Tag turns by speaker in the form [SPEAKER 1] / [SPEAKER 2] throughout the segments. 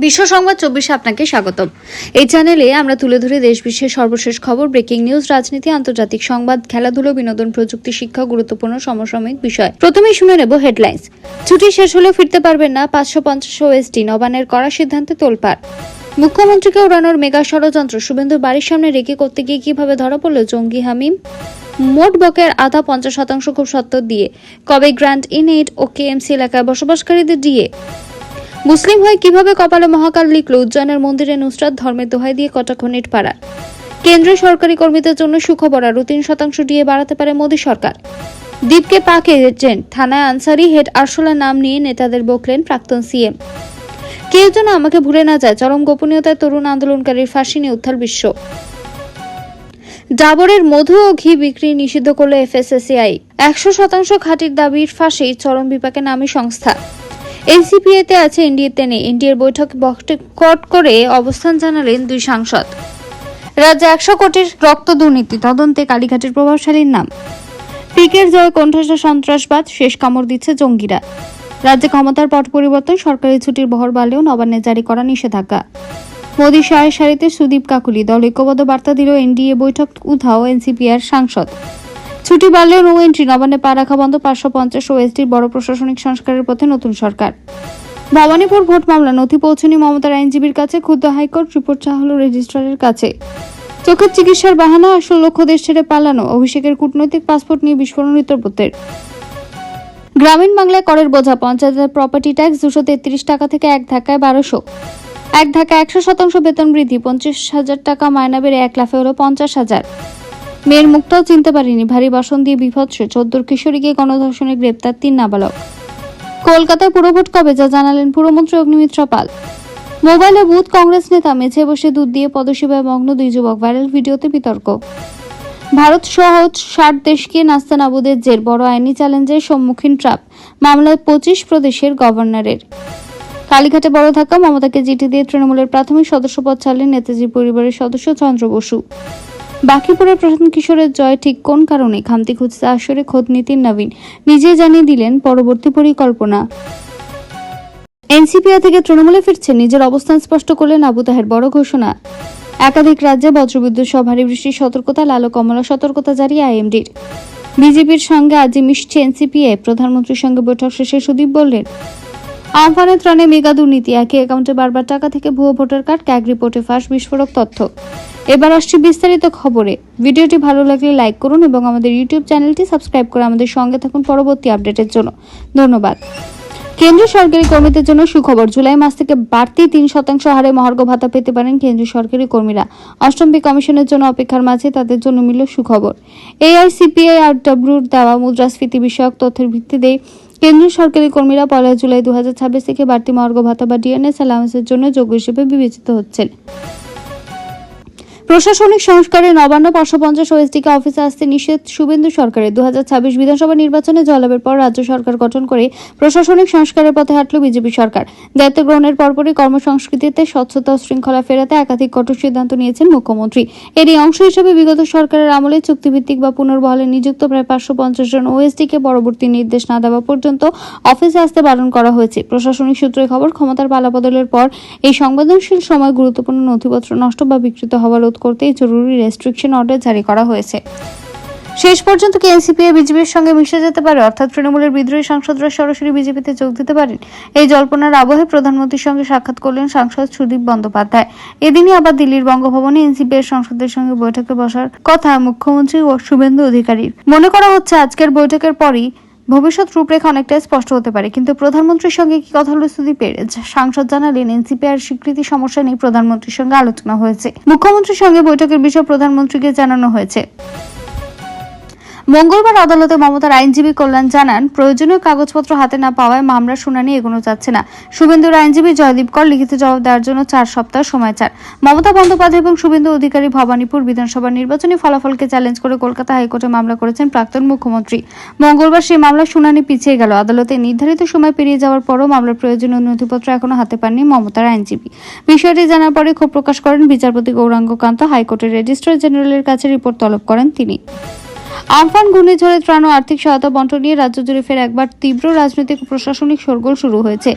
[SPEAKER 1] বিশ্ব সংবাদ 24 আপনাকে স্বাগতম। এই চ্যানেলে আমরা তুলে ধরি দেশ বিশ্বের সর্বশেষ খবর, ব্রেকিং নিউজ, রাজনীতি, আন্তর্জাতিক সংবাদ, খেলাধুলো, বিনোদন, প্রযুক্তি, শিক্ষা, গুরুত্বপূর্ণ সমসাময়িক বিষয়। প্রথমেই শুনে নেব হেডলাইন্স। ছুটি শেষ হলেও ফিরতে পারবেন না 550 ওএসডি, নবান্নের কড়া সিদ্ধান্তে তোলপাড়। মুখ্যমন্ত্রীকে উড়ানোর মেগা ষড়যন্ত্র, শুভেন্দুর বাড়ির সামনে রেখে করতে গিয়ে কিভাবে ধরা পড়ল জঙ্গি হামিম। মোট বকেয়ার আধা 50% খুব সত্ত্বর দিয়ে কবে গ্র্যান্ড ইনএইড ও কেএমসি এলাকায় বসবাসকারীদের দিয়ে। মুসলিম হয়ে কিভাবে কপালে মহাকাল লিখল উজ্জয়নের মন্দিরে নুসরাত, ধর্মের দোহাই দিয়ে কটাক্ষ নেটপাড়ার। কেন্দ্রীয় সরকারি কর্মীদের জন্য সুখবর, আরও 3% ডিএ বাড়াতে পারে মোদী সরকার। দ্বীপকে পাক এজেন্ট, থানায় আনসারি হেড আরশোলা নাম নিয়ে নেতাদের বকলেন প্রাক্তন সিএম। কেউ যেন আমাকে ভুলে না যায়, চরম গোপনীয়তায় তরুণ আন্দোলনকারীর ফাঁসি নিয়ে উত্তাল বিশ্ব। ডাবরের মধু ও ঘি বিক্রি নিষিদ্ধ করল এফএসএসিআই। 100% খাঁটির দাবির ফাঁসি চরম বিপাকে নামী সংস্থা। এনসিপিএতে আছে, এনডিএতে নেই। এনডিএর বৈঠকে বয়কট করে অবস্থান জানালেন দুই সাংসদ। রাজ্যে 100 কোটির রক্ত দুর্নীতি তদন্তে কালীঘাটের প্রভাবশালীর নাম। পিকের জয় কোণঠাসা সন্ত্রাসবাদ, শেষ কামড় দিচ্ছে জঙ্গিরা। রাজ্যে ক্ষমতার পট পরিবর্তন, সরকারি ছুটির বহর বাড়লেও নবান্নে জারি করা নিষেধাজ্ঞা। মোদী সাহের সারিতে সুদীপ কাকুলি, দল ঐক্যবদ্ধ বার্তা দিল এনডিএ বৈঠক উধাও এনসিপিআর সাংসদ। ছুটি বাড়লেও নো এন্ট্রি, নবান্নে পা রাখা বন্ধ 550 ওএসডির বড় প্রশাসনিক সংস্কারের পথে নতুন সরকার। ভবানীপুর ভোট মামলা, নথি পৌঁছনি মমতার আইনজীবীর কাছে, ক্ষুব্ধ হাইকোর্ট, রিপোর্ট চাওয়া হল রেজিস্ট্রারের কাছে। চোখের চিকিৎসার বাহানা, আসল লক্ষ্য দেশ ছেড়ে পালানো। অভিষেকের কূটনৈতিক পাসপোর্ট নিয়ে বিস্ফোরণ রিতর্পতের। গ্রামীণ বাংলায় করের বোঝা, পঞ্চায়েতের প্রপার্টি ট্যাক্স 233 টাকা থেকে এক ধাক্কায় 1200। এক ধাক্কায় 100% বেতন বৃদ্ধি, 25,000 টাকা মায়না বেড়ে 1 লাফে হলো 50,000। মেয়ের মুখটাও চিনতে পারিনি, ভারী বাসন দিয়ে বিভৎস, 14 কিশোরীকে গণধর্ষণে গ্রেপ্তার 3 নাবালক। কলকাতায় পুরভোট কবে, যা জানালেন পুরমন্ত্রী অগ্নিমিত্রা পাল। মোবাইলে বুথ কংগ্রেস নেতা, মেঝে বসে দুধ দিয়ে পদসেবায় মগ্ন 2 যুবক, ভাইরাল ভিডিওতে বিতর্ক। ভারত সহ 60 দেশকে নাস্তানাবুদের জের, বড় আইনি চ্যালেঞ্জের সম্মুখীন ট্রাম্প। মামলায় 25 প্রদেশের গভর্নরের। কালীঘাটে বড় ধাক্কা, মমতাকে চিঠি দিয়ে তৃণমূলের প্রাথমিক সদস্যপদ ছাড়লেন নেতাজির পরিবারের সদস্য চন্দ্র বসু। বাকিপুরের প্রশান্ত কিশোরের জয় ঠিক কোন কারণে, খামতি খুঁজতে আসরে খোদ নীতিন নবীন, নিজে জানিয়ে দিলেন পরবর্তী পরিকল্পনা। এনসিপিআই থেকে তৃণমূলে ফিরছে, নিজের অবস্থান স্পষ্ট করলেন আবু তাহের, বড় ঘোষণা। একাধিক রাজ্যে বজ্রবিদ্যুৎ সহ ভারী বৃষ্টির সতর্কতা, লাল কমলা সতর্কতা জারি আইএমডির। বিজেপির সঙ্গে আজই মিশছে এনসিপিআই, প্রধানমন্ত্রীর সঙ্গে বৈঠক শেষে সুদীপ বললেন আমফানের ত্রাণে মেগা দুর্নীতি, একই অ্যাকাউন্টে বারবার টাকা থেকে ভুয়ো ভোটার কার্ড, ক্যাগ রিপোর্টে ফাঁস বিস্ফোরক তথ্য। এবার আসছে বিস্তারিত খবরে। ভিডিওটি ভালো লাগলে লাইক করুন এবং আমাদের ইউটিউব চ্যানেলটি সাবস্ক্রাইব করে আমাদের সঙ্গে থাকুন পরবর্তী আপডেটের জন্য। ধন্যবাদ। কেন্দ্রীয় সরকারি কর্মীদের জন্য সুখবর, জুলাই মাস থেকে বাড়তি 3% হারে মহার্ঘ ভাতা পেতে পারেন কেন্দ্রীয় সরকারি কর্মীরা। অষ্টম পে কমিশনের জন্য অপেক্ষার মাঝে তাদের জন্য মিলল সুখবর। AICPIRWর দেওয়া মুদ্রাস্ফীতি বিষয়ক তথ্যের ভিত্তিতে কেন্দ্রীয় সরকারি কর্মীরা 1 জুলাই 2026 থেকে বাড়তি মহার্ঘ ভাতা বা ডিএনএস অ্যালাউন্সের জন্য যোগ্য হিসেবে বিবেচিত হচ্ছেন। প্রশাসনিক সংস্কারে নবান্ন 550 ওএসডিকে অফিসে আসতে নিষেধ শুভেন্দু সরকারের। 2026 বিধানসভা নির্বাচনে জয়লাভের পর রাজ্য সরকার গঠন করে প্রশাসনিক সংস্কারের পথে হাঁটল বিজেপি সরকার। দায়িত্ব গ্রহণের পরপরই কর্মসংস্কৃতিতে স্বচ্ছতা ও শৃঙ্খলা ফেরাতে একাধিক কঠোর সিদ্ধান্ত নিয়েছেন মুখ্যমন্ত্রী। এরই অংশ হিসেবে বিগত সরকারের আমলে চুক্তিভিত্তিক বা পুনর্বহালে নিযুক্ত প্রায় 550 জন ওএসডিকে পরবর্তী নির্দেশ না দেওয়া পর্যন্ত অফিসে আসতে বারণ করা হয়েছে। প্রশাসনিক সূত্রে খবর, ক্ষমতার পালাবদলের পর এই সংবেদনশীল সময় গুরুত্বপূর্ণ নথিপত্র নষ্ট বা বিকৃত হওয়া রোধ করতে জরুরি রেস্ট্রিকশন অর্ডার জারি করা হয়েছে। শেষ পর্যন্ত কি এনসিপিআই বিজেপির সঙ্গে মিশে যেতে পারে, অর্থাৎ তৃণমূলের বিদ্রোহী সাংসদরা সরাসরি বিজেপিতে যোগ দিতে পারেন? এই জল্পনার আবহে প্রধানমন্ত্রীর সঙ্গে সাক্ষাৎ করলেন সাংসদ সুদীপ বন্দ্যোপাধ্যায়। এদিনই আবার দিল্লির বঙ্গভবনে এনসিপিআই সাংসদদের সঙ্গে বৈঠকে বসার কথা মুখ্যমন্ত্রী ও শুভেন্দু অধিকারীর। মনে করা হচ্ছে আজকের বৈঠকের পরই ভবিষ্যৎ রূপরেখা অনেকটাই স্পষ্ট হতে পারে। কিন্তু প্রধানমন্ত্রীর সঙ্গে কি কথা হলো সুদীপের? সাংসদ জানালেন এনসিপিআর স্বীকৃতি সমস্যা নিয়ে প্রধানমন্ত্রীর সঙ্গে আলোচনা হয়েছে। মুখ্যমন্ত্রীর সঙ্গে বৈঠকের বিষয়ে প্রধানমন্ত্রীকে জানানো হয়েছে। মঙ্গলবার আদালতে মমতার আইনজীবী কল্যাণ জানান, প্রয়োজনীয় কাগজপত্র হাতে না পাওয়ায় মামলার শুনানি এগোনো যাচ্ছে না। শুভেন্দুর আইনজীবী জয়দীপ কর লিখিত জবাব দেওয়ার জন্য 4 সপ্তাহ সময় চান। মমতা বন্দ্যোপাধ্যায় এবং শুভেন্দু অধিকারী ভবানীপুর বিধানসভা নির্বাচনী ফলাফলকে চ্যালেঞ্জ করে কলকাতা হাইকোর্টে মামলা করেছেন প্রাক্তন মুখ্যমন্ত্রী। মঙ্গলবার সেই মামলার শুনানি পিছিয়ে গেল। আদালতে নির্ধারিত সময় পেরিয়ে যাওয়ার পরও মামলার প্রয়োজনীয় নথিপত্র এখনো হাতে পাননি মমতার আইনজীবী। বিষয়টি জানার পরে ক্ষোভ প্রকাশ করেন বিচারপতি গৌরাঙ্গ কান্ত। হাইকোর্টের রেজিস্ট্রার জেনারেলের কাছে রিপোর্ট তলব করেন তিনি। আমফান ঘূর্ণিঝড়ে ত্রাণ ও আর্থিক সহায়তা বন্টন নিয়ে রাজ্য জুড়ে ফের একবার তীব্র রাজনৈতিক ও প্রশাসনিক শোরগোল শুরু হয়েছে।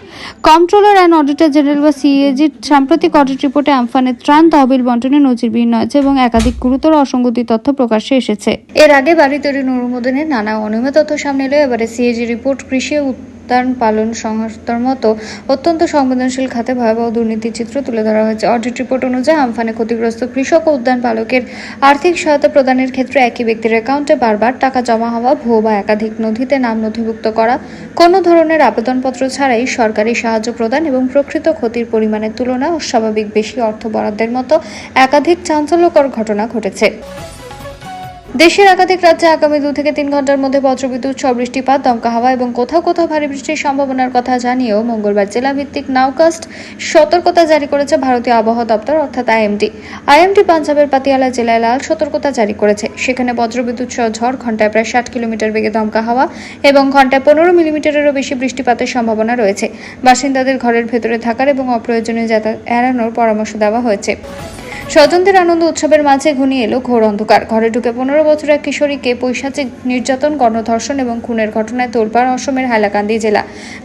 [SPEAKER 1] কন্ট্রোলার অ্যান্ড অডিটর জেনারেল বা সিএজির সাম্প্রতিক অডিট রিপোর্টে আমফানের ত্রাণ তহবিল বন্টনে নজিরবিহীন হয়েছে এবং একাধিক গুরুতর অসঙ্গতি তথ্য প্রকাশ্যে এসেছে। এর আগে বাড়ি তৈরির অনুমোদনের নানা অনিয়মের তথ্য সামনে এলেও এবারে সিএজি রিপোর্ট কৃষি উদ্যান পালন সংস্থার মতো অত্যন্ত সংবেদনশীল খাতে ভয়াবহ দুর্নীতির চিত্র তুলে ধরা হয়েছে। অডিট রিপোর্ট অনুযায়ী আমফানে ক্ষতিগ্রস্ত কৃষক ও উদ্যান পালকের আর্থিক সহায়তা প্রদানের ক্ষেত্রে একই ব্যক্তির অ্যাকাউন্টে বারবার টাকা জমা হওয়া, ভুয়ো বা একাধিক নথিতে নাম নথিভুক্ত করা, কোনো ধরনের আবেদনপত্র ছাড়াই সরকারি সাহায্য প্রদান এবং প্রকৃত ক্ষতির পরিমাণের তুলনায় অস্বাভাবিক বেশি অর্থ বরাদ্দের মতো একাধিক চাঞ্চল্যকর ঘটনা ঘটেছে। দেশের একাধিক রাজ্যে আগামী 2 থেকে 3 ঘন্টার মধ্যে বজ্রবিদ্যুৎ সহ বৃষ্টিপাত, দমকা হাওয়া এবং কোথাও কোথাও ভারী বৃষ্টির সম্ভাবনার কথা জানিয়েও মঙ্গলবার জেলাভিত্তিক নাউকাস্ট সতর্কতা জারি করেছে ভারতীয় আবহাওয়া দপ্তর অর্থাৎ আইএমডি পাঞ্জাবের পাতিয়ালা জেলায় লাল সতর্কতা জারি করেছে। সেখানে বজ্রবিদ্যুৎ সহ ঝড়, ঘন্টায় প্রায় 60 কিলোমিটার বেগে দমকা হাওয়া এবং ঘন্টায় 15 মিলিমিটারেরও বেশি বৃষ্টিপাতের সম্ভাবনা রয়েছে। বাসিন্দাদের ঘরের ভেতরে থাকার এবং অপ্রয়োজনীয় যাতায়াত এড়ানোর পরামর্শ দেওয়া হয়েছে। স্বজনদের আনন্দ উৎসবের মাঝে ঘনিয়ে এলো ঘোর অন্ধকার। ঘরে ঢুকে 15 বছরের এক কিশোরীকে পৈশাচিক নির্যাতন, গণধর্ষণ এবং খুনের ঘটনায় তোলপাড় অসমের হাইলাকান্দি জেলা।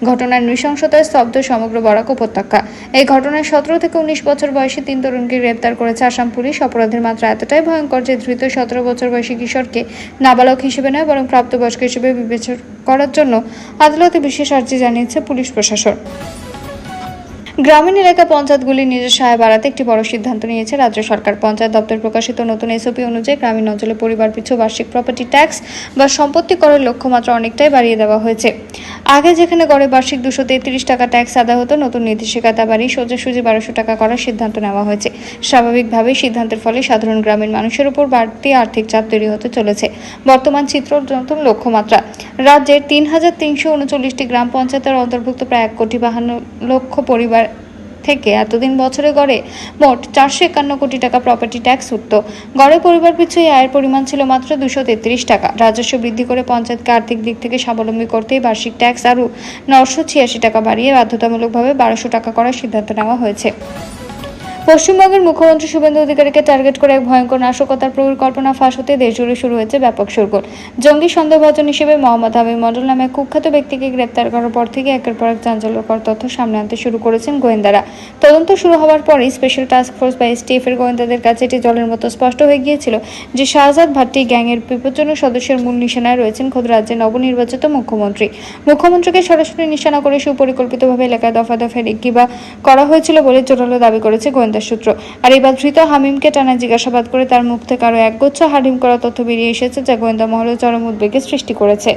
[SPEAKER 1] ঘটনার নৃশংসতায় স্তব্ধ সমগ্র বরাক উপত্যকা। এই ঘটনায় 17 থেকে 19 বছর বয়সী 3 তরুণকে গ্রেপ্তার করেছে আসাম পুলিশ। অপরাধের মাত্রা এতটাই ভয়ঙ্কর যে ধৃত 17 বছর বয়সী কিশোরকে নাবালক হিসেবে নয় বরং প্রাপ্তবয়স্ক হিসেবে বিবেচনা করার জন্য আদালতে বিশেষ আর্জি জানিয়েছে পুলিশ প্রশাসন। গ্রামীণ এলাকা পঞ্চায়েতগুলির নিজস্ব আয় বাড়াতে একটি বড় সিদ্ধান্ত নিয়েছে রাজ্য সরকার। পঞ্চায়েত দপ্তর প্রকাশিত নতুন এসওপি অনুযায়ী গ্রামীণ অঞ্চলে পরিবার পিছু বার্ষিক প্রপার্টি ট্যাক্স বা সম্পত্তি করের লক্ষ্যমাত্রা অনেকটাই বাড়িয়ে দেওয়া হয়েছে। আগে যেখানে গড়ে বার্ষিক 233 টাকা ট্যাক্স আদায় হতো, নতুন নির্দেশিকা তা বাড়িয়ে সোজাসুজি 1200 টাকা করার সিদ্ধান্ত নেওয়া হয়েছে। স্বাভাবিকভাবেই সিদ্ধান্তের ফলে সাধারণ গ্রামীণ মানুষের উপর বাড়তি আর্থিক চাপ তৈরি হতে চলেছে। বর্তমান চিত্র নতুন লক্ষ্যমাত্রা। রাজ্যের 3339টি গ্রাম পঞ্চায়েতের অন্তর্ভুক্ত প্রায় 1,52,00,000 পরিবার থেকে এতদিন বছরে গড়ে মোট 451 কোটি টাকা প্রপার্টি ট্যাক্স উঠত। গড়ে পরিবার পিছু এই আয়ের পরিমাণ ছিল মাত্র 233 টাকা। রাজস্ব বৃদ্ধি করে পঞ্চায়েতকে আর্থিক দিক থেকে স্বাবলম্বী করতেই বার্ষিক ট্যাক্স আরও 986 টাকা বাড়িয়ে বাধ্যতামূলকভাবে 1200 টাকা করার সিদ্ধান্ত নেওয়া হয়েছে। পশ্চিমবঙ্গের মুখ্যমন্ত্রী শুভেন্দু অধিকারীকে টার্গেট করে এক ভয়ঙ্কর নাশকতার পরিকল্পনা ফাঁস হতে দেশজুড়ে শুরু হয়েছে ব্যাপক শোরগোল। জঙ্গি সন্দেহভাজন হিসেবে মোহাম্মদ হাবিব মণ্ডল নামে কুখ্যাত ব্যক্তিকে গ্রেপ্তার করার পর থেকে একের পর এক চাঞ্চল্যকর তথ্য সামনে আনতে শুরু করেছেন গোয়েন্দারা। তদন্ত শুরু হওয়ার পরই স্পেশাল টাস্ক ফোর্স বা এসটিএফ এর গোয়েন্দাদের কাছে এটি জলের মতো স্পষ্ট হয়ে গিয়েছিল যে শাহজাদ ভাট্টি গ্যাংয়ের বিপজ্জনক সদস্যের মূল নিশানায় রয়েছেন খোদ রাজ্যের নবনির্বাচিত মুখ্যমন্ত্রী। মুখ্যমন্ত্রীকে সরাসরি নিশানা করে সুপরিকল্পিতভাবে এলাকায় দফা দফায় রেকিবা করা হয়েছিল বলে জোরালো দাবি করেছে গোয়েন্দা সূত্র। আর এবার ধৃত হামিমকে টানা জিজ্ঞাসাবাদ করে তার মুখ থেকে আরও একগুচ্ছ হাডিম করা তথ্য বেরিয়ে এসেছে, যা গোয়েন্দা মহলে চরম উদ্বেগের সৃষ্টি করেছে।